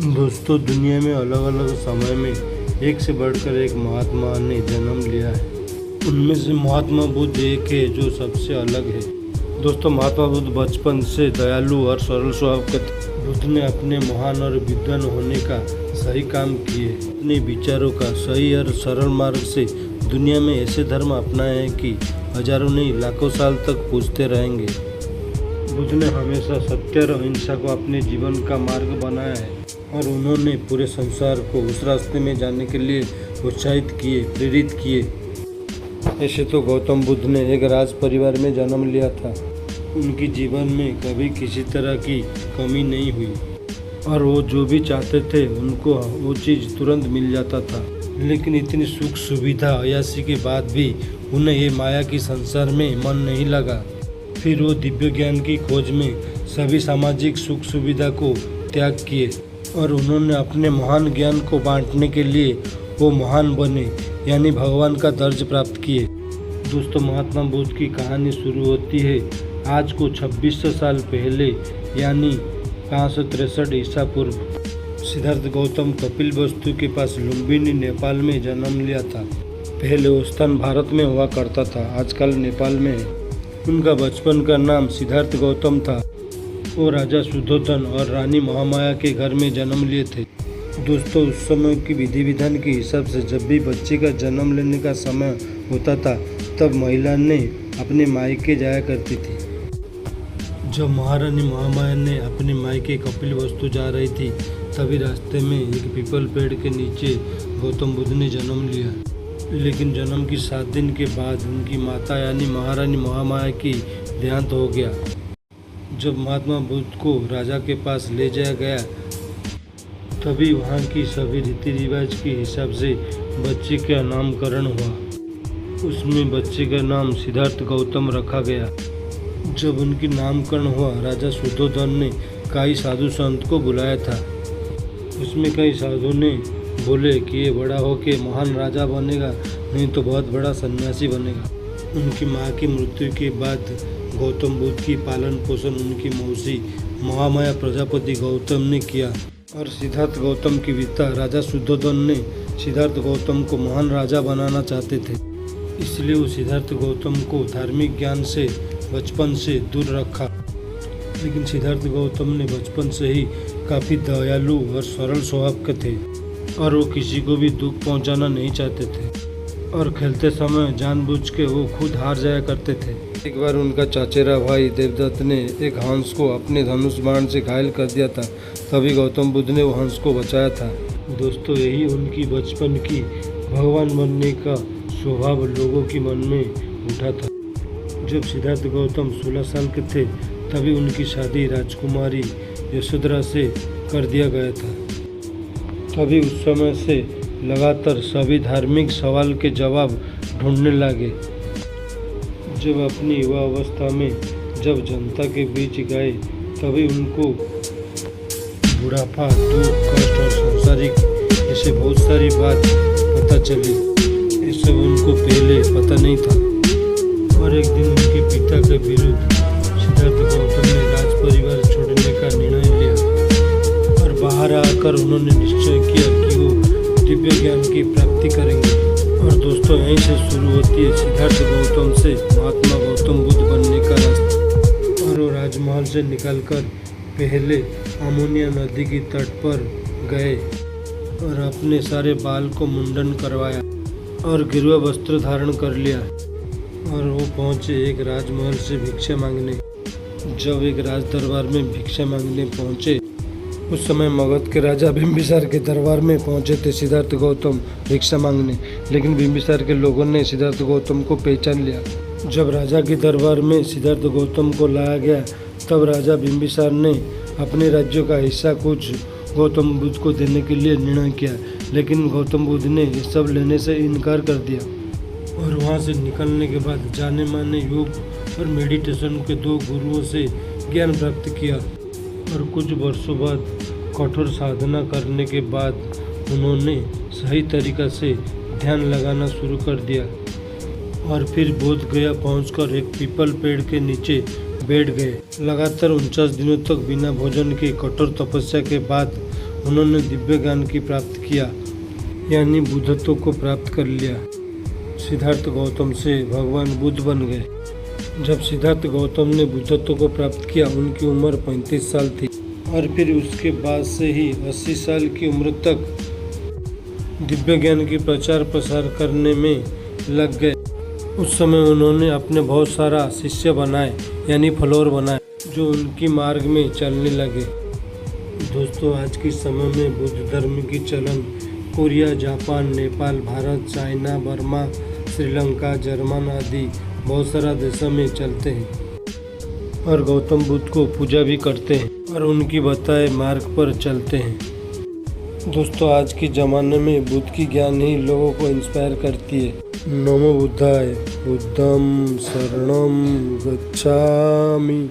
दोस्तों, दुनिया में अलग अलग समय में एक से बढ़कर एक महात्मा ने जन्म लिया है। उनमें से महात्मा बुद्ध एक है जो सबसे अलग है। दोस्तों, महात्मा बुद्ध बचपन से दयालु और सरल स्वभाव के थे। बुद्ध ने अपने महान और विद्वान होने का सही काम किए, अपने विचारों का सही और सरल मार्ग से दुनिया में ऐसे धर्म अपनाए हैं कि हजारों नहीं लाखों साल तक पूजते रहेंगे। बुद्ध ने हमेशा सत्य और अहिंसा को अपने जीवन का मार्ग बनाया है और उन्होंने पूरे संसार को उस रास्ते में जाने के लिए उत्साहित किए, प्रेरित किए। ऐसे तो गौतम बुद्ध ने एक राज परिवार में जन्म लिया था। उनकी जीवन में कभी किसी तरह की कमी नहीं हुई और वो जो भी चाहते थे उनको वो चीज़ तुरंत मिल जाता था। लेकिन इतनी सुख सुविधा अयासी के बाद भी उन्हें ये माया की संसार में मन नहीं लगा। फिर वो दिव्य ज्ञान की खोज में सभी सामाजिक सुख सुविधा को त्याग किए और उन्होंने अपने महान ज्ञान को बांटने के लिए वो महान बने, यानी भगवान का दर्ज प्राप्त किए। दोस्तों, महात्मा बुद्ध की कहानी शुरू होती है आज को 2600 साल पहले, यानी 563 ईसा पूर्व। सिद्धार्थ गौतम कपिलवस्तु के पास लुम्बिनी, नेपाल में जन्म लिया था। पहले वो स्थान भारत में हुआ करता था, आजकल नेपाल में है। उनका बचपन का नाम सिद्धार्थ गौतम था। वो राजा शुद्धोधन और रानी महामाया के घर में जन्म लिए थे। दोस्तों, उस समय की विधि विधान के हिसाब से जब भी बच्चे का जन्म लेने का समय होता था तब महिला ने अपने मायके जाया करती थी। जब महारानी महामाया ने अपने मायके कपिलवस्तु जा रही थी तभी रास्ते में एक पीपल पेड़ के नीचे गौतम बुद्ध ने जन्म लिया। लेकिन जन्म की 7 दिन के बाद उनकी माता यानी महारानी महामाया की देहांत हो गया। जब महात्मा बुद्ध को राजा के पास ले जाया गया तभी वहाँ की सभी रीति रिवाज के हिसाब से बच्चे का नामकरण हुआ। उसमें बच्चे का नाम सिद्धार्थ गौतम रखा गया। जब उनकी नामकरण हुआ, राजा शुद्धोधन ने कई साधु संत को बुलाया था। उसमें कई साधु ने बोले कि ये बड़ा होके महान राजा बनेगा, नहीं तो बहुत बड़ा सन्यासी बनेगा। उनकी माँ की मृत्यु के बाद गौतम बुद्ध की पालन पोषण उनकी मौसी महामाया प्रजापति गौतम ने किया और सिद्धार्थ गौतम की पिता राजा शुद्धोधन ने सिद्धार्थ गौतम को महान राजा बनाना चाहते थे। इसलिए वो सिद्धार्थ गौतम को धार्मिक ज्ञान से बचपन से दूर रखा। लेकिन सिद्धार्थ गौतम ने बचपन से ही काफ़ी दयालु और सरल स्वभाव के थे और वो किसी को भी दुख पहुंचाना नहीं चाहते थे और खेलते समय जानबूझ के वो खुद हार जाया करते थे। एक बार उनका चचेरा भाई देवदत्त ने एक हंस को अपने धनुष बाण से घायल कर दिया था, तभी गौतम बुद्ध ने वो हंस को बचाया था। दोस्तों, यही उनकी बचपन की भगवान बनने का स्वभाव लोगों के मन में उठा था। जब सिद्धार्थ गौतम 16 साल के थे तभी उनकी शादी राजकुमारी यशोधरा से कर दिया गया था। तभी उस समय से लगातार सभी धार्मिक सवाल के जवाब ढूंढने लगे। जब अपनी युवा अवस्था में जब जनता के बीच गए तभी उनको बुढ़ापा, दुख, कष्ट और सांसारिक ऐसे बहुत सारी बात पता चली। ये सब उनको पहले पता नहीं था और एक दिन उनके पिता के विरुद्ध सिद्धार्थ गौतम ने राज परिवार छोड़ने का निर्णय लिया और बाहर आकर उन्होंने निश्चय किया कि वो दिव्य ज्ञान की प्राप्ति करेंगे। और दोस्तों, यहीं से शुरू होती है सिद्धार्थ गौतम से महात्मा गौतम बुद्ध बनने का रास्ता। और वो राजमहल से निकलकर पहले अमोनिया नदी की तट पर गए और अपने सारे बाल को मुंडन करवाया और गिरवा वस्त्र धारण कर लिया और वो पहुँचे एक राजमहल से भिक्षा मांगने। जब एक राज दरबार में भिक्षा मांगने पहुँचे उस समय मगध के राजा बिंबिसार के दरबार में पहुंचे थे सिद्धार्थ गौतम भिक्षा मांगने। लेकिन बिंबिसार के लोगों ने सिद्धार्थ गौतम को पहचान लिया। जब राजा के दरबार में सिद्धार्थ गौतम को लाया गया तब राजा बिंबिसार ने अपने राज्यों का हिस्सा कुछ गौतम बुद्ध को देने के लिए निर्णय किया। लेकिन गौतम बुद्ध ने ये सब लेने से इनकार कर दिया और वहाँ से निकलने के बाद जाने माने योग और मेडिटेशन के 2 गुरुओं से ज्ञान प्राप्त किया और कुछ वर्षों बाद कठोर साधना करने के बाद उन्होंने सही तरीक़ा से ध्यान लगाना शुरू कर दिया और फिर बोध गया पहुंचकर एक पीपल पेड़ के नीचे बैठ गए। लगातार 49 दिनों तक बिना भोजन के कठोर तपस्या के बाद उन्होंने दिव्य ज्ञान की प्राप्त किया, यानी बुद्धत्व को प्राप्त कर लिया। सिद्धार्थ गौतम से भगवान बुद्ध बन गए। जब सिद्धार्थ गौतम ने बुद्धत्व को प्राप्त किया, उनकी उम्र 35 साल थी और फिर उसके बाद से ही 80 साल की उम्र तक दिव्य ज्ञान की प्रचार प्रसार करने में लग गए। उस समय उन्होंने अपने बहुत सारा शिष्य बनाए, यानी फॉलोअर बनाए, जो उनकी मार्ग में चलने लगे। दोस्तों, आज के समय में बुद्ध धर्म की चलन Korea, Japan, Nepal, Bharat, China, Burma, Sri Lanka, German आदि बहुत सारा देशों में चलते हैं और गौतम बुद्ध को पूजा भी करते हैं और उनकी बताए मार्ग पर चलते हैं। दोस्तों, आज के ज़माने में बुद्ध की ज्ञान ही लोगों को इंस्पायर करती है। नमो बुद्धाय, बुद्धं शरणं गच्छामि।